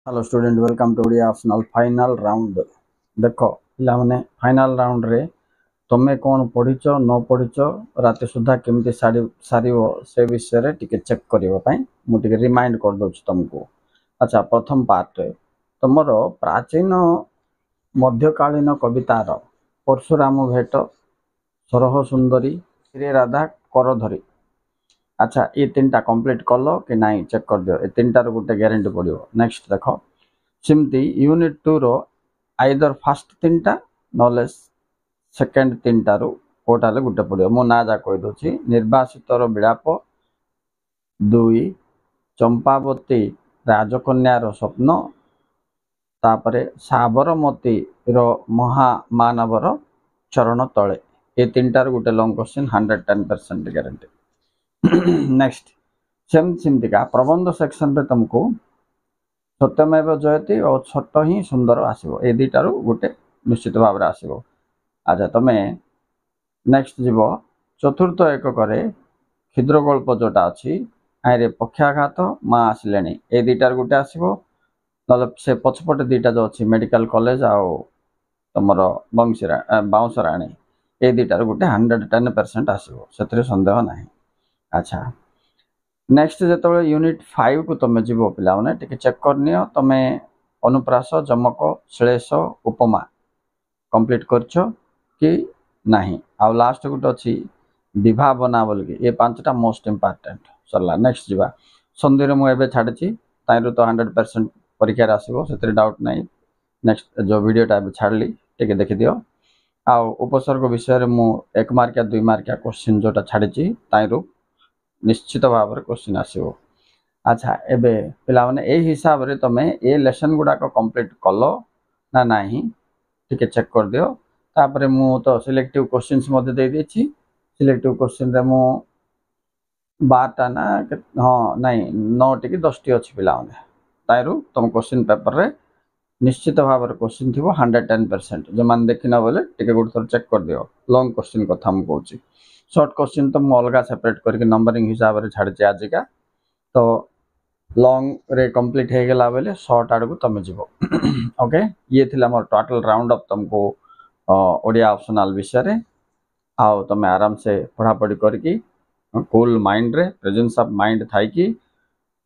Hello student welcome to Odia optional final round देख पिला माने फाइनल राउंड रे तुम्हें कौन पढ़िच न पढ़िच राति सुधा केमती सार से विषय रे टिके चेक करने मुझे रिमाइंड कर दूँ तुमको। अच्छा प्रथम पार्ट रे तुमर प्राचीन मध्यकालीन कवितार परशुराम भेट सरह सुंदरी श्री राधा करधरी। अच्छा ये तीन टा कंप्लीट कल कि नाई चेक कर दियो। ये तीन टार गोटे ग्यारंटी पड़ो। नेक्स्ट देख सिमती यूनिट 2 रो आइदर फास्ट तीन टा नले सेकेंड तीन टारू कोटाले गोटे पड़ो। मो ना जा कही दूसरी निर्वासितर विलाप, दुई चंपावती राजकन्यार स्वप्न, तापरे साबरमती रो महामानवर चरण तले। ये तीन टार गोटे लॉन्ग क्वेश्चन 110% ग्यारंटी। नेक्स्ट सेमतिका प्रबंध सेक्शन रे तुमको सत्यमेव जयती और छोट ही सुंदर आसो ये दुटारू गोटे निश्चित भाव में आसो। अच्छा तुम नेक्स्ट जीव चतुर्थ एक क्षुद्र गल्प जोटा अच्छी आईरे पक्षाघात माँ आसिले ये दुटार गोटे आसो ना से पछपटे दुटा जो अच्छी मेडिकल कॉलेज आउ तुम बाउंसराणी ये दुटार गोटे 110% आसो से सन्देह ना। अच्छा नेक्स्ट जो यूनिट 5 को तुम जीव पिला मैंने टिके चेक करनी तुम अनुप्रास जमक श्लेष उपमा कंप्लीट करछ कि नहीं। आउ लास्ट गोटे अच्छी विभावना बोल ये 5टा मोस्ट इम्पोर्टेंट सरला। नेक्स्ट जीवा संधि रे मुझे छाड़ी ताइरु तो 100% परीक्षा आसो से डाउट नहीं। नेक्स्ट जो वीडियोटा छाड़ी टिके देखी दियो। आउ उपसर्ग विषय मु 1 मार्किया 2 मार्किया क्वेश्चन जोटा छाड़ी ताइरु निश्चित भाव में क्वेश्चन आसो। अच्छा एबे पिला माने ए हिसाब रे तमे ए लेसन गुडाक कंप्लीट कलो ना नहीं टिके चेक कर दियो। तापरे मु तो सिलेक्टिव क्वेश्चंस मध्ये दे देछि। सिलेक्टिव क्वेश्चन रे मु 12टा ना हाँ नहीं 9 टी 10 टी अछि पिला माने ताइरु तुम क्वेश्चन पेपर रे निश्चित भाव में क्वेश्चन थी 110%। जो मान देखना बोले टिके गोटे थर चेक कर दियो। लॉन्ग क्वेश्चन कथा हम कहूँ शॉर्ट क्वेश्चन तो मुझे अलग सेपरेट करके नंबरिंग हिसाब से छाड़ी आजिका तो लॉन्ग रे कंप्लीट हो गला बेले शॉर्ट आड़ को तुम जीव। ओके ये थिला मोर टोटल राउंड अप तुमको ओडिया ऑप्शनल विषय रे। आओ तुम आराम से पढ़ापढ़ी करके कूल माइंड रे प्रेजेंस ऑफ माइंड थाई कि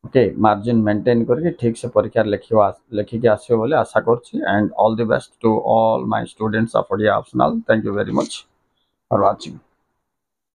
ओके मार्जिन मेंटेन करके ठीक से परीक्षा लिखिकी आसो बोले आशा करछि। And all the best to all my students of Odia optional. Thank you very much for watching.